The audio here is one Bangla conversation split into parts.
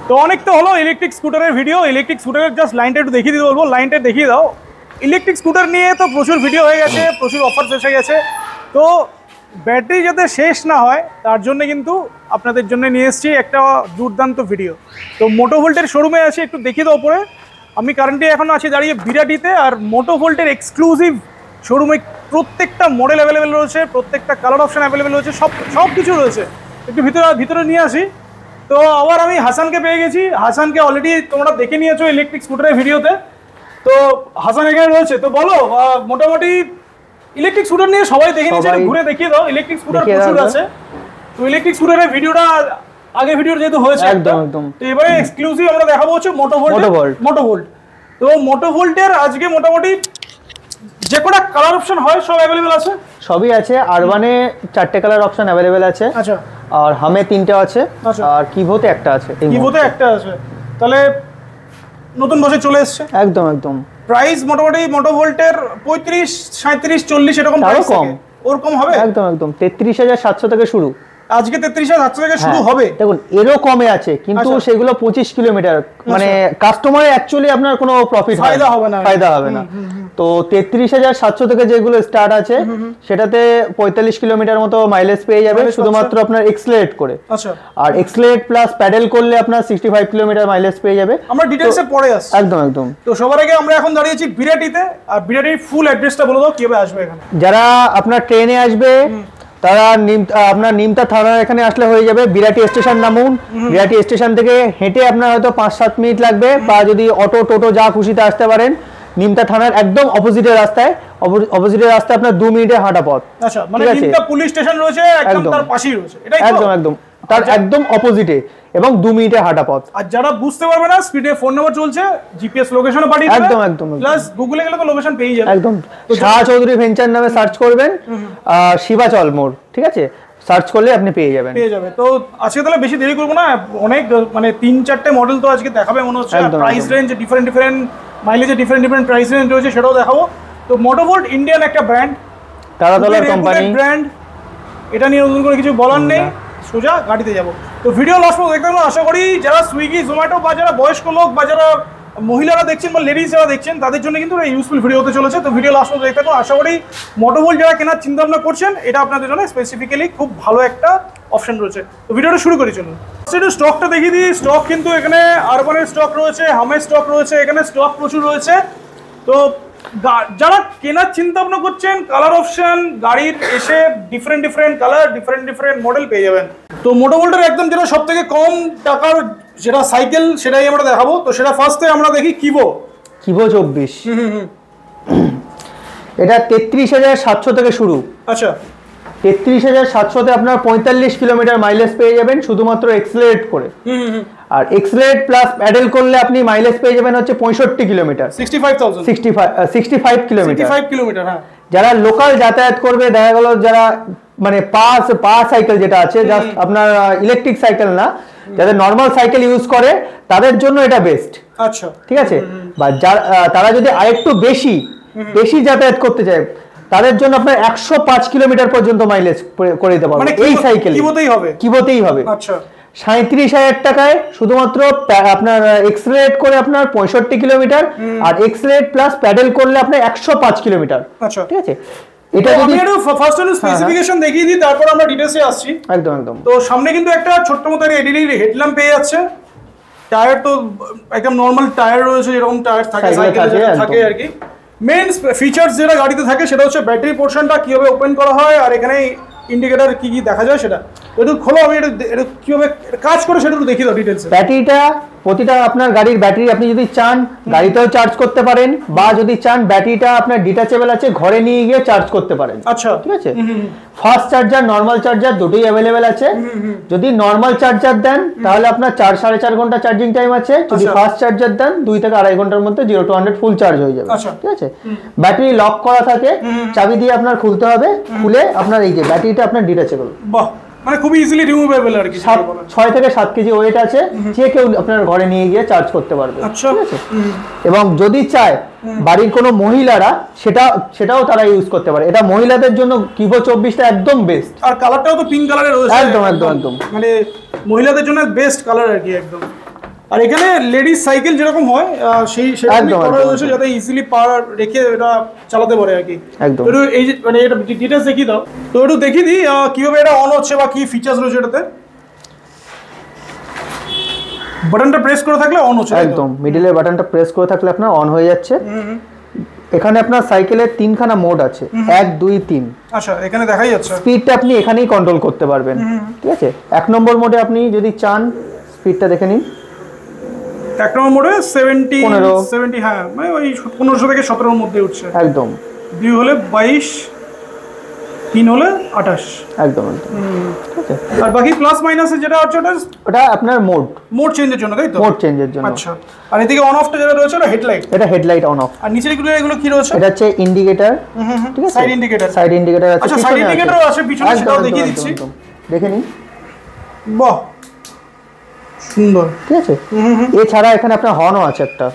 তো অনেক তো হলো ইলেকট্রিক স্কুটারের ভিডিও। ইলেকট্রিক স্কুটারের জাস্ট লাইনটা একটু দেখিয়ে দিতে বলবো, লাইনটা দেখিয়ে দাও। ইলেকট্রিক স্কুটার নিয়ে তো প্রচুর ভিডিও হয়ে গেছে, প্রচুর অফার্স এসে গেছে। তো ব্যাটারি যাতে শেষ না হয় তার জন্য কিন্তু আপনাদের জন্য নিয়ে এসেছি একটা দুর্দান্ত ভিডিও। তো মোটোভোল্টের শোরুমে আছে, একটু দেখিয়ে দাও ওপরে। আমি কারেন্টলি এখন আছি দাঁড়িয়ে বিরাটিতে, আর মোটোভোল্টের এক্সক্লুসিভ শোরুমে প্রত্যেকটা মডেল অ্যাভেলেবেল রয়েছে, প্রত্যেকটা কালার অপশন অ্যাভেলেবেল রয়েছে, সব কিছু রয়েছে। একটু ভিতরে নিয়ে আসি। তো আবার আমি হাসানকে পেয়ে গেছি। হাসানকে অলরেডি তোমরা দেখে নিয়েছো ইলেকট্রিক স্কুটারের ভিডিওতে। তো হাসান এখানে রয়েছে। তো বলো, মোটামুটি ইলেকট্রিক স্কুটার নিয়ে সবাই দেখে নিয়েছে, ঘুরে দেখিয়ে দাও। ইলেকট্রিক স্কুটার প্রচুর আছে। তো ইলেকট্রিক স্কুটারের ভিডিওটা আগে ভিডিওর যেহেতু হয়েছে একদম, তো এবারে এক্সক্লুসিভ আমরা দেখাবো হচ্ছে মোটোভোল্ট। তো মোটোভোল্টের আজকে মোটামুটি যে কোনো কালার অপশন হয় সব অ্যাভেলেবেল আছে, সবই আছে। আরবানে 4টে কালার অপশন অ্যাভেলেবেল আছে। আচ্ছা। আর হামে 3টে আছে, আর কিভোতে একটা আছে। তাহলে নতুন বছর চলে এসেছে। একদম প্রাইস মোটামুটি মোটোভোল্টের 35, 37, 40 এরকম প্রাইস কম, ওরকম হবে। একদম 33,700 থেকে শুরু। আজকে 33,700 থেকে শুরু হবে। দেখুন এরও কমে আছে, কিন্তু সেগুলো 25 কিলোমিটার, মানে কাস্টমারের অ্যাকচুয়ালি আপনার কোনো প্রফিট ফায়দা হবে না। তো 33,700 থেকে যেগুলো স্টার্ট আছে সেটাতে 45 কিলোমিটার মতো মাইলেজ পেয়ে যাবে, শুধুমাত্র আপনার এক্সেলারেট করে। আচ্ছা। আর এক্সেলারেট প্লাস প্যাডেল করলে আপনার 65 কিলোমিটার মাইলেজ পেয়ে যাবে। আমরা ডিটেইলসে পরে আসছি। একদম। তো সবার আগে আমরা এখন দাঁড়িয়েছি বিরাটিতে। আর বিরাটির ফুল অ্যাড্রেসটা বলে দাও, কিভাবে আসবে এখানে। যারা আপনার ট্রেনে আসবে তারা আপনার নিমতা থানার এখানে আসলে হয়ে যাবে। বিরাটি স্টেশন নামুন, বিরাটি স্টেশন থেকে হেঁটে আপনার হয়তো 5-7 মিনিট লাগবে, বা যদি অটো টোটো যা খুশিতে আসতে পারেন। নিমতা থানার একদম অপোজিটের রাস্তায় আপনার 2 মিনিটের হাঁটা পথ। আচ্ছা, মানে নিমতা পুলিশ স্টেশন রয়েছে একদম তার পাশেই রয়েছে, এটাই তো? একদম তার একদম অপোজিটে, এবং 2 মিনিটের হাঁটা পথ। আর যারা বুঝতে পারবে না, স্পিডে ফোন নাম্বার চলছে, জিপিএস লোকেশনও পাঠিয়ে দেবে। একদম প্লাস গুগলে গেলে তো লোকেশন পেয়ে যাবে। একদম। শাহ চৌধুরী ভেঞ্চার নামে সার্চ করবেন, শিবাচল মোড়, ঠিক আছে, সার্চ করলে আপনি পেয়ে যাবেন। তো আজকে তাহলে বেশি দেরি করবো না, অনেক মানে 3-4টে মডেল তো আজকে দেখাবে মনে হচ্ছে। প্রাইস রেঞ্জ ডিফারেন্ট মাইলেজে ডিফারেন্ট প্রাইস রেঞ্জ রয়েছে, সেটাও দেখাবো। তো মোটোভোল্ট ইন্ডিয়ান একটা ব্র্যান্ড, তারাতলার কোম্পানি ব্র্যান্ড, এটা নিয়ে নতুন করে কিছু বলার নেই, সোজা গাড়িতে যাবো। তো ভিডিও লাস্ট পর্যন্ত দেখতে থাকুন। আশা করি যারা সুইগি জোম্যাটো বা যারা বয়স্ক লোক বা যারা মহিলারা দেখছেন বা লেডিস যারা দেখছেন তাদের জন্য কিন্তু ইউজফুল ভিডিও হতে চলেছে। তো ভিডিও লাস্ট পর্যন্ত দেখতে থাকুন। আশা করি মোটোভোল্ট যারা কেনার চিন্তা ভাবনা করছেন, এটা আপনাদের জন্য স্পেসিফিক্যালি খুব ভালো একটা অপশন রয়েছে। তো ভিডিওটা শুরু করি, চলুন। একটু স্টকটা দেখিয়ে দিই। স্টক কিন্তু এখানে আরবানের স্টক রয়েছে, হামের স্টক রয়েছে, এখানে স্টক প্রচুর রয়েছে। তো যারা কেনার চিন্তা ভাবনা করছেন, কালার অপশন গাড়ির এসে ডিফারেন্ট কালার, ডিফারেন্ট মডেল পেয়ে যাবেন। তো মোটোভোল্টের একদম যেটা সব থেকে কম টাকার যেটা সাইকেল, সেটাই আমরা দেখাবো। তো সেটা ফার্স্টে আমরা দেখি কিভো 24। এটা 33,700 থেকে শুরু। আচ্ছা। 33,700তে আপনার 45 কিলোমিটার মাইলেজ পেয়ে যাবেন, শুধুমাত্র এক্সেলারেট করে। আর এক্সেলারেট প্লাস প্যাডেল করলে আপনি মাইলেজ পেয়ে যাবেন হচ্ছে 65 কিলোমিটার, 65 কিলোমিটার। হ্যাঁ। যারা লোকাল যাতায়াত করবে, দেখা গেল যারা মানে পা সাইকেল যেটা আছে, জাস্ট আপনার ইলেকট্রিক সাইকেল না, যাদের নর্মাল সাইকেল ইউজ করে তাদের জন্য এটা বেস্ট। আচ্ছা, ঠিক আছে। বা তারা যদি আরেকটু বেশি যাতায়াত করতে চায়, তাদের জন্য আপনার 105 কিলোমিটার পর্যন্ত মাইলেজ করে দিতে পারবেন এই সাইকেল। কিবোতেই হবে। আচ্ছা। 37,000 টাকায় শুধুমাত্র আপনার এক্সেলারেট করে আপনার 65 কিলোমিটার, আর এক্সেলারেট প্লাস প্যাডেল করলে আপনার 105 কিলোমিটার। আচ্ছা, ঠিক আছে। এটা যদি আমি ফার্স্ট একটু স্পেসিফিকেশন দেখিয়ে দিই, তারপর আমরা ডিটেইলসে আসছি। একদম। তো সামনে কিন্তু একটা ছোট্ট মতো এলইডি হেডল্যাম্প পেয়ে যাচ্ছে। টায়ার তো একদম নরমাল টায়ার রয়েছে, যেরকম টায়ার থাকে সাইকেলে থাকে আর কি। মেইন ফিচার্স যেটা গাড়িতে থাকে সেটা হচ্ছে ব্যাটারি পোর্শনটা কিভাবে ওপেন করা হয়, আর এখানে ইন্ডিকেটর কি দেখা যায় সেটা একটু খোলো। আমি এটা কিভাবে কাজ করে সেটা একটু দেখিয়ে দাও ডিটেইলসে। ব্যাটারিটা প্রতিটা আপনার গাড়ির ব্যাটারি আপনি যদি চান গাড়িতেও চার্জ করতে পারেন, বা যদি চান ব্যাটারিটা আপনার ডিটাচেবল আছে, ঘরে নিয়ে গিয়ে চার্জ করতে পারেন। আচ্ছা, ঠিক আছে। ফাস্ট চার্জার, নরমাল চার্জার দুটোই অ্যাভেলেবেল আছে। যদি নরমাল চার্জার দেন তাহলে আপনার 4-4.5 ঘন্টা চার্জিং টাইম আছে। যদি ফাস্ট চার্জার দেন 2 থেকে 2.5 ঘন্টার মধ্যে 0 to 100 ফুল চার্জ হয়ে যাবে। ঠিক আছে। ব্যাটারি লক করা থাকে, চাবি দিয়ে আপনার খুলতে হবে, খুলে আপনার এই যে ব্যাটারিটা আপনার ডিটাচেবল। বাহ, মানে খুব ইজিলি রিমুভেবল আর কি। 6 থেকে 7 কেজি ওয়েট আছে, যে কেউ আপনার ঘরে নিয়ে গিয়ে চার্জ করতে পারবে। আচ্ছা, ঠিক আছে। এবং যদি চায় বাড়ির কোনো মহিলারা, সেটাও তারা ইউজ করতে পারে। এটা মহিলাদের জন্য কিভো 24টা একদম বেস্ট। আর কালারটাও তো পিঙ্ক কালারে রয়েছে। একদম। মানে মহিলাদের জন্য বেস্ট কালার আর কি একদম। আর এখানে লেডিস সাইকেল যেরকম হয় সেই সেরকমই করা হয়েছে যাতে ইজিলি পার রেখে এটা চালাতে পারে আর কি। একদম। তো এই যে মানে এটা ডিটেইলস দেখিয়ে দাও, তো একটু দেখিয়ে দিই কিভাবে এটা অন হচ্ছে বা কি ফিচার্স রয়েছে এটাতে। বাটনটা প্রেস করে থাকলে অন হচ্ছে, একদম মিডলের বাটনটা প্রেস করে থাকলে আপনার অন হয়ে যাচ্ছে। এখানে আপনার সাইকেলের তিনখানা মোড আছে, 1 2 3। আচ্ছা, এখানে দেখাই যাচ্ছে। স্পিডটা আপনি এখানেই কন্ট্রোল করতে পারবেন, ঠিক আছে। 1 নম্বর মোডে আপনি যদি চান স্পিডটা দেখে নিন। 1 নম্বর মোডে 70 হ্যাঁ, মানে ওই 1500 থেকে 17 এর মধ্যে উঠছে একদম। 2 হলে 22, 3 হলে 28। একদম একদম, ঠিক আছে। আর বাকি প্লাস মাইনাসে যেটা হচ্ছে ওটা আপনার মোড চেঞ্জের জন্য, তাই তো? মোড চেঞ্জের জন্য। আচ্ছা, আর এদিকে অন অফটা যেটা রয়েছে ওটা হেডলাইট। এটা হেডলাইট অন অফ। আর নিচের এগুলো কি রয়েছে? এটা হচ্ছে ইন্ডিকেটর, ঠিক আছে। সাইড ইন্ডিকেটর আছে। আচ্ছা, সাইড ইন্ডিকেটর আছে পিছনে, সেটাও দেখিয়ে দিচ্ছি, দেখে নিন। বাহ, সুন্দর, ঠিক আছে। এছাড়া এখানে আপনার হর্নও আছে একটা,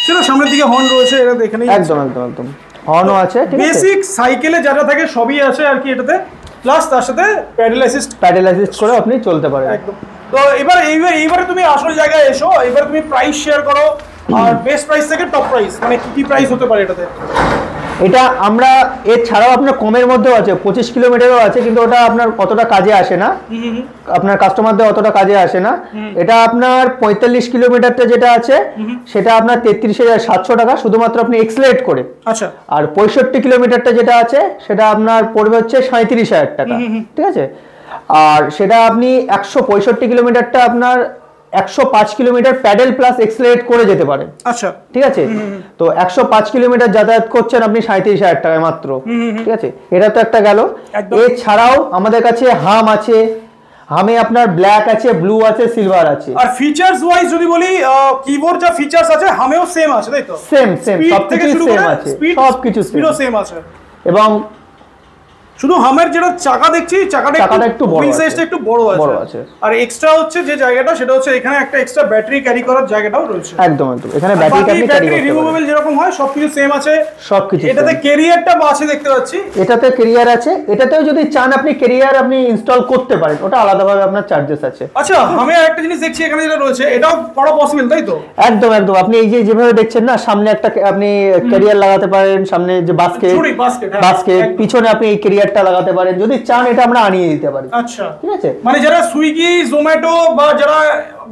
সেটা সামনের দিকে হর্ন রয়েছে, এটা দেখে নিন। একদম একদম একদম, হর্নও আছে, ঠিক আছে। বেসিক সাইকেলে যেটা থাকে সবই আছে আর কি এটাতে, প্লাস তার সাথে প্যাডেল অ্যাসিস্ট করে আপনি চলতে পারেন। একদম। তো এইবারে তুমি আসল জায়গায় এসো, এবার তুমি প্রাইস শেয়ার করো, আর বেস্ট প্রাইস থেকে টপ প্রাইস মানে কি প্রাইস হতে পারে এটাতে? এটা আমরা এছাড়াও আপনার কমের মধ্যেও আছে, 25 কিলোমিটারও আছে, কিন্তু ওটা আপনার অতটা কাজে আসে না, আপনার কাস্টমারদের অতটা কাজে আসে না। এটা আপনার 45 কিলোমিটারটা যেটা আছে সেটা আপনার 33,700 টাকা শুধুমাত্র আপনি এক্সেলারেট করে। আচ্ছা। আর 65 কিলোমিটারটা যেটা আছে সেটা আপনার পড়বে হচ্ছে 37,000 টাকা, ঠিক আছে। আর সেটা আপনি 165 কিলোমিটারটা আপনার 105 কিলোমিটার প্যাডেল প্লাস এক্সেলারেট করে যেতে পারেন। আচ্ছা, ঠিক আছে। তো 105 কিলোমিটার যাতায়াত করছেন আপনি 37,000 টাকায় মাত্র, ঠিক আছে। এটা তো একটা গেল। এছাড়াও আমাদের কাছে হাম আছে, হামে আপনার ব্ল্যাক আছে, ব্লু আছে, সিলভার আছে। আর ফিচারস ওয়াইজ যদি বলি, কিবোর্ড যা ফিচারস আছে হামেও সেম আছে, তাই তো? সেম সবকিছু সেম আছে, সবকিছু সেম আছে। এবং শুধু হামের যেটা চাকা দেখছি, চাকাটা একটু বড় আছে, সাইজটা একটু বড় আছে। আর এক্সট্রা হচ্ছে যে জায়গাটা, সেটা হচ্ছে এখানে একটা এক্সট্রা ব্যাটারি ক্যারি করার জায়গাটাও রয়েছে। একদম একদম, এখানে ব্যাটারি ক্যারি করতে পারবেন। রিমুভেবল যেরকম হয় সবকিছু সেম আছে, সবকিছু। এটাতে ক্যারিয়ারটা আছে দেখতে পাচ্ছি, এটাতে ক্যারিয়ার আছে। এটাতেও যদি চান আপনি ক্যারিয়ার আপনি ইনস্টল করতে পারেন, ওটা আলাদাভাবে আপনার চার্জেস আছে। আচ্ছা, আমি আরেকটা জিনিস দেখছি এখানে যেটা রয়েছে, এটাও করা পসিবল, তাই তো? একদম একদম, আপনি এই যে যেভাবে দেখছেন না, সামনে একটা আপনি ক্যারিয়ার লাগাতে পারেন, সামনে যে বাস্কেট, পিছনে আপনি এই ক্যারিয়ারটা লাগাতে পারেন। যদি চান এটা আমরা আনিয়ে দিতে পারি। আচ্ছা, ঠিক আছে। মানে যারা সুইগি, জোম্যাটো বা যারা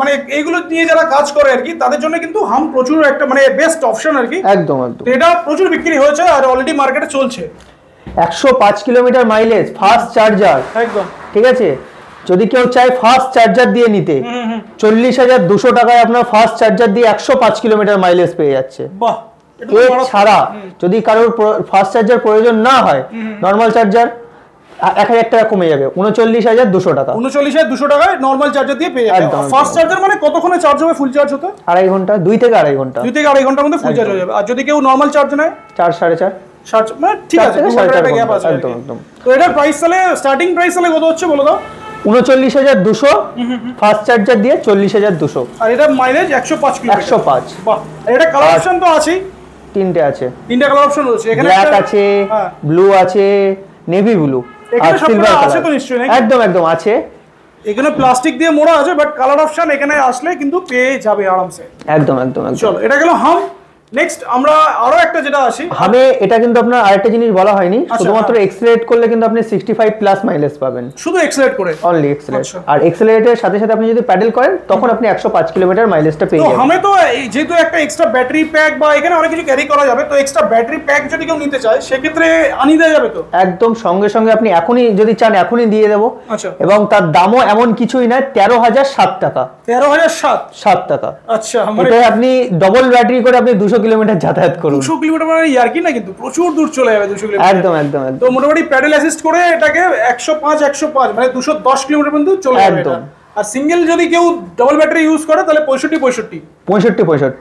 মানে এইগুলো নিয়ে যারা কাজ করে আর কি, তাদের জন্য কিন্তু হাম প্রচুর একটা মানে বেস্ট অপশন আর কি। একদম একদম, এটা প্রচুর বিক্রি হয়েছে আর অলরেডি মার্কেটে চলছে। 105 কিলোমিটার মাইলেজ, ফাস্ট চার্জার, একদম, ঠিক আছে। যদি কেউ চায় ফাস্ট চার্জার দিয়ে নিতে, 40,200 টাকায় আপনার ফাস্ট চার্জার দিয়ে 105 কিলোমিটার মাইলেজ পেয়ে যাচ্ছে। বাহ। এছাড়া যদি কারোর ফাস্ট চার্জার প্রয়োজন না হয়, নর্মাল চার্জার 1,000 টাকা কমে যাবে, 39,200 টাকা। 39,200 টাকায় নরমাল চার্জার দিয়ে পেয়ে যাবে। ফাস্ট চার্জার মানে কতক্ষণে চার্জ হবে ফুল চার্জ হতে? 2.5 ঘন্টা, 2 থেকে আড়াই ঘন্টা, 2 থেকে আড়াই ঘন্টার মধ্যে ফুল চার্জ হয়ে যাবে। আর যদি কেউ নরমাল চার্জ নেয় 4 4.5, মানে ঠিক আছে, 2 গ্যাপ আছে একদম একদম। তো এটার প্রাইস তাহলে স্টার্টিং প্রাইস তাহলে কত হচ্ছে বলে দাও? 39,200 ফাস্ট চার্জার দিয়ে 40,200। আর এটা মাইলেজ 105 কিলোমিটার। 105। বাহ। আর এটা কালার অপশন তো আছে, তিনটে আছে, তিনটা কালার অপশন রয়েছে এখানে। ব্ল্যাক আছে, ব্লু আছে, নেভি ব্লু, আর সিলভার আছে তো নিশ্চয়ই? একদম একদম আছে। এখানে প্লাস্টিক দিয়ে মোড়া আছে, বাট কালার অপশন এখানে আসলে কিন্তু পেয়ে যাবে আরামসে। একদম একদম। চলো, এটা গেল হাম। নেক্সট আমরা আরো একটা যেটা আসি, হামে এটা কিন্তু আপনার আরেকটা জিনিস বলা হয়নি, শুধুমাত্র এক্সেলারেট করলে কিন্তু আপনি 65 প্লাস মাইলেজ পাবেন, শুধু এক্সেলারেট করে, অনলি এক্সেলারেট। আর এক্সেলারেটের সাথে সাথে আপনি যদি প্যাডেল করেন তখন আপনি 105 কিলোমিটার মাইলেজটা পেয়ে যাবেন। তো হামে তো যেহেতু একটা এক্সট্রা ব্যাটারি প্যাক বা এখানে অনেক কিছু ক্যারি করা যাবে, তো এক্সট্রা ব্যাটারি প্যাক যদি কেউ নিতে চায় সেক্ষেত্রে আনিয়ে দেওয়া যাবে তো? একদম, সঙ্গে সঙ্গে আপনি এখনই যদি চান এখনই দিয়ে দেবো। আচ্ছা। এবং তার দামও এমন কিছুই না, 13,007 টাকা। 13,007 টাকা। আচ্ছা, মানে আপনি ডবল ব্যাটারি করে আপনি 200 কিলোমিটার যাতায়াত করুন। 200 কিলোমিটার মানে ইয়ার্কি না, কিন্তু প্রচুর দূর চলে যাবে 200 কিলোমিটার। একদম একদম একদম। তো মোটামুটি প্যাডেল অ্যাসিস্ট করে এটাকে 105 মানে 210 কিলোমিটার পর্যন্ত চলে যাবে এটা। আর সিঙ্গেল যদি কেউ ডাবল ব্যাটারি ইউজ করে তাহলে 65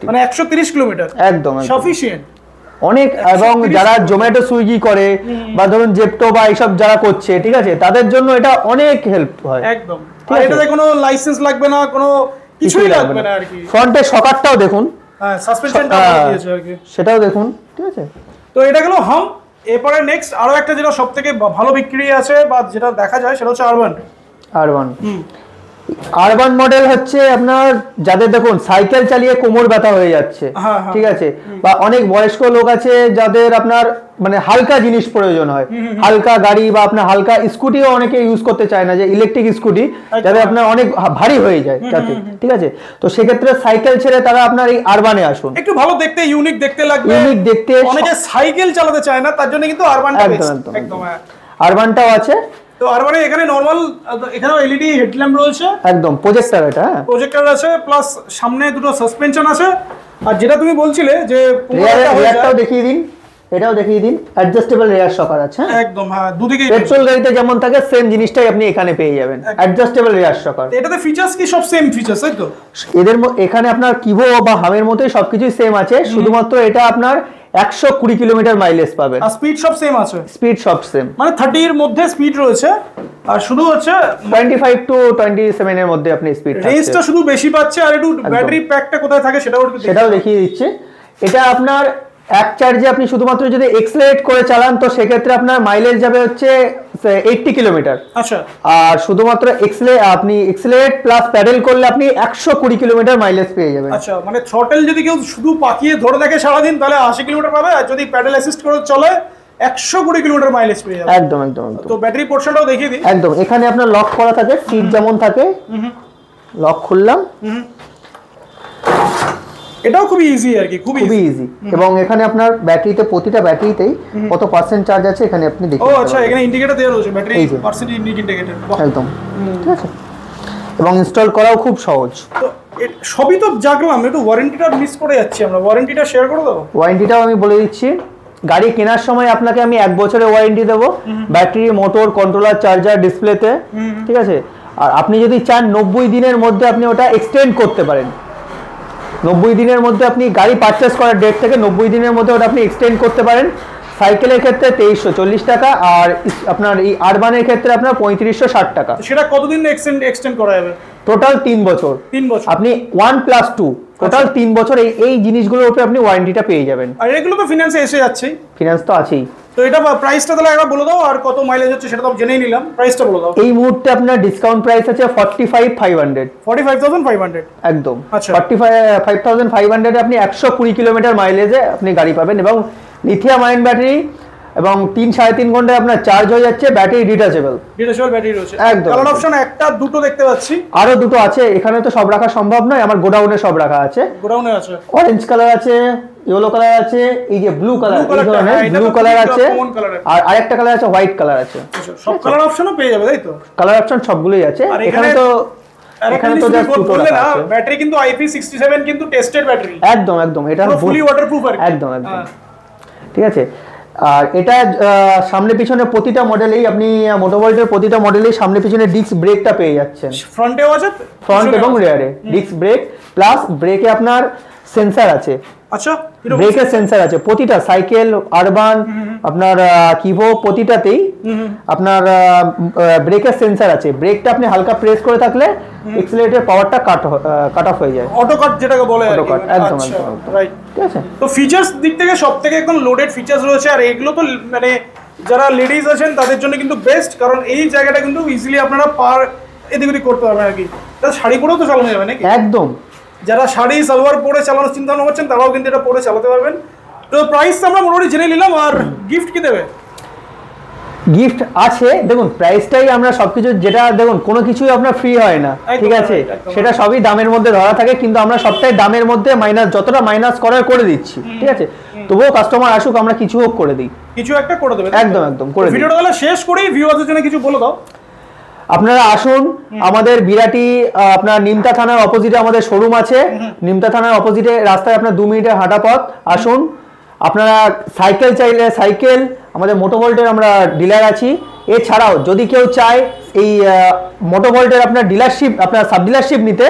মানে 130 কিলোমিটার একদম সাফিশিয়েন্ট অনেক। এবং যারা জোম্যাটো সুইগি করে বা ধরুন জেপ্টো বা এইসব যারা করছে, ঠিক আছে, তাদের জন্য এটা অনেক হেল্প হয় একদম। আর এটাতে কোনো লাইসেন্স লাগবে না, কোনো কিছুই লাগবে না আর কি। ফ্রন্টের সকারটাও দেখুন, হ্যাঁ সাসপেনশনটা দিয়েছে আর কি, সেটাও দেখুন, ঠিক আছে। তো এটা গেল হাম। এরপরে নেক্সট আরো একটা যেটা সবথেকে ভালো বিক্রি আছে বা যেটা দেখা যায় সেটা হচ্ছে আরবান। আরবান মডেল হচ্ছে আপনার যাদের দেখুন সাইকেল চালিয়ে কোমর ব্যথা হয়ে যাচ্ছে, ঠিক আছে, বা অনেক বয়স্ক লোক আছে যাদের আপনার মানে হালকা জিনিস প্রয়োজন হয়, হালকা গাড়ি বা আপনার হালকা স্কুটিও অনেকে ইউজ করতে চায় না, যে ইলেকট্রিক স্কুটি যাতে আপনার অনেক ভারী হয়ে যায় যাতে, ঠিক আছে, তো সেক্ষেত্রে সাইকেল ছেড়ে তারা আপনার এই আরবানে আসুন। একটু ভালো দেখতে, ইউনিক দেখতে লাগবে, ইউনিক দেখতে, অনেকে সাইকেল চালাতে চায় না, তার জন্য কিন্তু আরবানটা বেস্ট। একদম আরবানটাও আছে। তো আরবানে এখানে নরমাল, এখানেও এলইডি হেডল্যাম্প রয়েছে, একদম প্রজেক্টর, এটা প্রজেক্টর আছে, প্লাস সামনে দুটো সাসপেনশন আছে। আর যেটা তুমি বলছিলে যে রিয়ারটাও দেখিয়ে দিন, এটাও দেখিয়ে দিন, অ্যাডজাস্টেবল রিয়ার শকার আছে, একদম হ্যাঁ, দুদিকে পেট্রোল গাড়িতে যেমন থাকে সেম জিনিসটাই আপনি এখানে পেয়ে যাবেন, অ্যাডজাস্টেবল রিয়ার শকার। এটাতে ফিচারস কি সব সেম ফিচারস তাই তো? এখানে আপনার কিভো বা হামের মতোই সবকিছুই সেম আছে, শুধুমাত্র এটা আপনার 120 কিলোমিটার মাইলেজ পাবেন। আর স্পিড সব সেম আছে, স্পিড সব সেম, মানে 30 এর মধ্যে স্পিড রয়েছে, আর শুধু হচ্ছে 25 টু 27 এর মধ্যে আপনি স্পিড পাচ্ছেন। রেঞ্জটা শুধু বেশি পাচ্ছে। আর একটু ব্যাটারি প্যাকটা কোথায় থাকে সেটাও দেখিয়ে দিচ্ছে। এটা আপনার এক চার্জে আপনি শুধুমাত্র যদি এক্সেলারেট করে চালান তো সেক্ষেত্রে আপনার মাইলেজ যাবে হচ্ছে 80 কিলোমিটার। আচ্ছা। আর শুধুমাত্র আপনি এক্সেলারেট প্লাস প্যাডেল করলে আপনি 120 কিলোমিটার মাইলেজ পেয়ে যাবেন। আচ্ছা, মানে থ্রটল যদি কেউ শুধু পাকিয়ে ধরে থাকে সারাদিন তাহলে 80 কিলোমিটার পাবে, আর যদি প্যাডেল অ্যাসিস্ট করে চলে 120 কিলোমিটার মাইলেজ পেয়ে যাবে। একদম একদম। তো ব্যাটারি পোর্শনটাও দেখিয়ে দিই। একদম, এখানে আপনার লক করা থাকে, সিট যেমন থাকে, লক খুললাম, এটাও খুবই ইজি আর কি, খুবই ইজি। এবং এখানে আপনার ব্যাটারিতে, প্রতিটা ব্যাটারিতেই কত পার্সেন্ট চার্জ আছে এখানে আপনি দেখতে পাচ্ছেন। ও আচ্ছা, এখানে ইন্ডিকেটর দেওয়া রয়েছে, ব্যাটারি পার্সেন্ট ইন্ডিকেটর। একদম ঠিক আছে, এবং ইনস্টল করাও খুব সহজ। তো সবই তো জানলাম, একটু ওয়ারেন্টিটা মিস করে যাচ্ছি আমরা, ওয়ারেন্টিটা শেয়ার করে দাও। ওয়ারেন্টিটাও আমি বলে দিচ্ছি, গাড়ি কেনার সময় আপনাকে আমি 1 বছরের ওয়ারেন্টি দেবো, ব্যাটারি, মোটর, কন্ট্রোলার, চার্জার, ডিসপ্লেতে, ঠিক আছে। আর আপনি যদি চান 90 দিনের মধ্যে আপনি ওটা এক্সটেন্ড করতে পারেন, 90 দিনের মধ্যে আপনি গাড়ি পারচেস করার ডেট থেকে 90 দিনের মধ্যে ওটা আপনি এক্সটেন্ড করতে পারেন। সাইকেলের ক্ষেত্রে 2340 টাকা, আর আপনার এই আরবানের ক্ষেত্রে আপনার 3560 টাকা। সেটা কতদিন এক্সটেন্ড করা যাবে? টোটাল 3 বছর। 3 বছর আপনি 1+2 টোটাল 3 বছর এই জিনিসগুলোর উপরে আপনি ওয়ারেন্টিটা পেয়ে যাবেন। আর এগুলো তো ফিনান্সে এসে যাচ্ছেই, ফিনান্স তো আছেই। তো এটা প্রাইসটা তাহলে একবার বলে দাও, আর কত মাইলেজ হচ্ছে সেটা তো জেনেই নিলাম, প্রাইসটা বলে দাও। এই মুহূর্তে আপনার ডিসকাউন্ট প্রাইস আছে 45,500। 45,500 একদম। আচ্ছা, 45,500 এ আপনি 120 কিলোমিটার মাইলেজে আপনি গাড়ি পাবেন, এবং লিথিয়াম আয়ন ব্যাটারি, এবং 3-3.5 ঘন্টায় আপনার চার্জ হয়ে যাচ্ছে, ব্যাটারি ডিটাচেবল ব্যাটারি রয়েছে। একদম। কালার অপশন একটা দুটো দেখতে পাচ্ছি, আরো দুটো আছে, এখানে তো সব রাখা সম্ভব নয়, আমার গোডাউনে সব রাখা আছে। গোডাউনে আছে অরেঞ্জ কালার আছে, ইয়েলো কালার আছে, এই যে ব্লু কালার, এই ধরনের ব্লু কালার আছে, আর আরেকটা কালার আছে, হোয়াইট কালার আছে। সব কালার অপশনও পেয়ে যাবে তাই তো? কালার অপশন সবগুলোই আছে। এখানে তো জাস্ট দুটো রাখা আছে। ব্যাটারি কিন্তু IP67 কিন্তু টেস্টেড ব্যাটারি, একদম একদম, এটা ফুলি ওয়াটারপ্রুফ আর একদম একদম, ঠিক আছে। আর এটা সামনে পিছনে প্রতিটা মডেলেই আপনি মোটোভোল্টের প্রতিটা মডেলেই সামনে পিছনে ডিস্ক ব্রেকটা পেয়ে যাচ্ছেন। ফ্রন্টেও আছে, ফ্রন্ট এবং রিয়ারে ডিস্ক ব্রেক, প্লাস ব্রেকে আপনার সেন্সর আছে। আচ্ছা, ব্রেকের সেন্সর আছে প্রতিটা সাইকেল, আরবান, আপনার কিভো, প্রতিটাতেই আপনার ব্রেকের সেন্সর আছে। ব্রেকটা আপনি হালকা প্রেস করে থাকলে এক্সিলারেটর পাওয়ারটা কাট অফ হয়ে যায়, অটো কাট যেটাকে বলে। অটো কাট, একদম একদম, রাইট। ঠিক আছে। তো ফিচারস দিক থেকে সবথেকে একদম লোডেড ফিচারস রয়েছে, আর এগুলো তো মানে যারা লেডিজ আছেন তাদের জন্য কিন্তু বেস্ট, কারণ এই জায়গাটা কিন্তু ইজিলি আপনারা এদিক ওদিক করতে পারবেন আর কি। তাহলে শাড়ি পরেও তো চালানো যাবে নাকি? একদম, যারা শাড়ি সালোয়ার পরে চালানোর চিন্তা ভাবনা করছেন তারাও কিন্তু এটা পরে চালাতে পারবেন। তো প্রাইস আমরা মোটামুটি জেনে নিলাম, আর গিফট কি দেবে? গিফট আছে, দেখুন প্রাইসটাই আমরা সবকিছু, যেটা দেখুন কোনো কিছুই আপনার ফ্রি হয় না, ঠিক আছে, সেটা সবই দামের মধ্যে ধরা থাকে, কিন্তু আমরা সবটাই দামের মধ্যে যতটা মাইনাস করার করে দিচ্ছি, ঠিক আছে। তবুও কাস্টমার আসুক, আমরা কিছু হোক করে দিই, কিছু একটা করে দেবেন। একদম একদম করে দিই। ভিডিওটা তাহলে শেষ করি, ভিউয়ারদের জন্য কিছু বলে দাও। আপনারা আসুন, আমাদের বিরাটি আপনার নিমতা থানার অপোজিটে আমাদের শোরুম আছে। নিমতা থানার অপোজিটে রাস্তায় আপনার 2 মিনিটের হাঁটা পথ। আসুন, আপনারা সাইকেল চাইলে সাইকেল, আমাদের মোটোভোল্টের আমরা ডিলার আছি। এছাড়াও যদি কেউ চায় এই মোটোভোল্টের আপনার ডিলারশিপ, আপনার সাব ডিলারশিপ নিতে,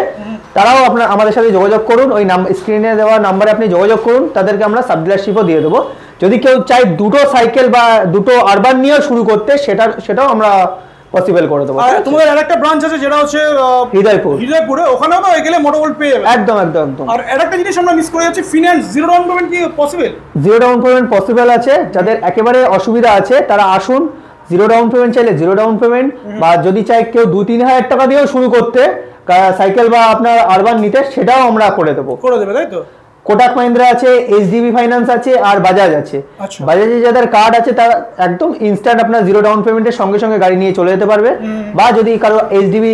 তারাও আপনার আমাদের সাথে যোগাযোগ করুন। ওই স্ক্রিনে দেওয়া নাম্বারে আপনি যোগাযোগ করুন, তাদেরকে আমরা সাব ডিলারশিপও দিয়ে দেবো। যদি কেউ চায় দুটো সাইকেল বা দুটো আরবান নিয়েও শুরু করতে, সেটাও আমরা পসিবল করে দেবো। আর তোমাদের আরেকটা ব্রাঞ্চ আছে যেটা হচ্ছে হৃদয়পুরে, ওখানেও তো গেলে মোটোভোল্ট পেয়ে যাবে। একদম একদম একদম। আর আরেকটা জিনিস আমরা মিস করে যাচ্ছি, ফিনান্স, জিরো ডাউন পেমেন্ট কি possible? Zero down payment possible আছে, যাদের একেবারে অসুবিধা আছে তারা আসুন, জিরো ডাউন পেমেন্ট চাইলে জিরো ডাউন পেমেন্ট, বা যদি চাই কেউ 2-3 হাজার টাকা দিয়েও শুরু করতে সাইকেল বা আপনার আরবান নিতে, সেটাও আমরা করে দেবো। করে দেবে তাই তো? কোটাক মাহিন্দ্রা আছে, এইচডিবি ফাইন্যান্স আছে, আর বাজাজ আছে। বাজাজে যাদের কার্ড আছে তারা একদম ইনস্ট্যান্ট আপনার জিরো ডাউন পেমেন্টের সঙ্গে সঙ্গে গাড়ি নিয়ে চলে যেতে পারবে, বা যদি কারো এইচডিবি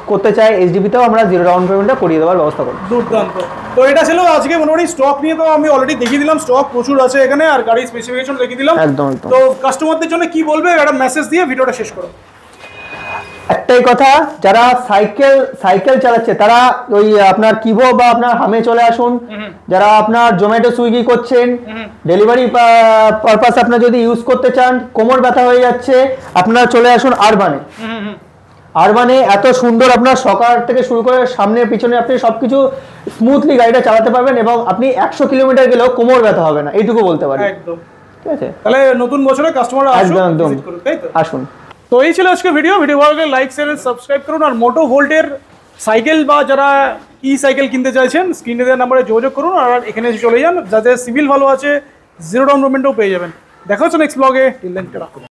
করতে চায় এইচডিবিতেও আমরা জিরো ডাউন পেমেন্টটা করিয়ে দেওয়ার ব্যবস্থা করি। দুর্দান্ত। তো এটা ছিল আজকে মোটামুটি স্টক নিয়ে, তো আমি অলরেডি দেখিয়ে দিলাম, স্টক প্রচুর আছে এখানে, আর গাড়ির স্পেসিফিকেশন দেখিয়ে দিলাম একদম একদম। তো কাস্টমারদের জন্য কি বলবে, একটা মেসেজ দিয়ে ভিডিওটা শেষ করো। একটাই কথা, যারা সাইকেল চালাচ্ছে তারা ওই আপনার কিভো বা আপনার হামে চলে আসুন। যারা আপনার জোম্যাটো সুইগি করছেন, ডেলিভারি পারপাস আপনার যদি ইউজ করতে চান, কোমর ব্যথা হয়ে যাচ্ছে, আপনারা চলে আসুন আরবানে। আরবানে এত সুন্দর আপনার সকাল থেকে শুরু করে সামনে পিছনে আপনি সবকিছু স্মুথলি গাড়িটা চালাতে পারবেন, এবং আপনি 100 কিলোমিটার গেলেও কোমর ব্যথা হবে না, এইটুকু বলতে পারি। একদম ঠিক আছে, তাহলে নতুন বছরে কাস্টমাররা একদম একদম আসুন। তো এই ছিল আজকে ভিডিও ভালো লাগলে লাইক শেয়ার সাবস্ক্রাইব করুন, আর মোটো ভোল্টের সাইকেল বা যারা সাইকেল কিনতে চাইছেন স্ক্রিনে দেওয়া নাম্বারে যোগাযোগ করুন, আর এখানে চলে যান, যাদের সিভিল ভালো আছে জিরো ডাউন পেমেন্টও পেয়ে যাবেন। দেখা হচ্ছে নেক্সট ব্লগে। Till then tata.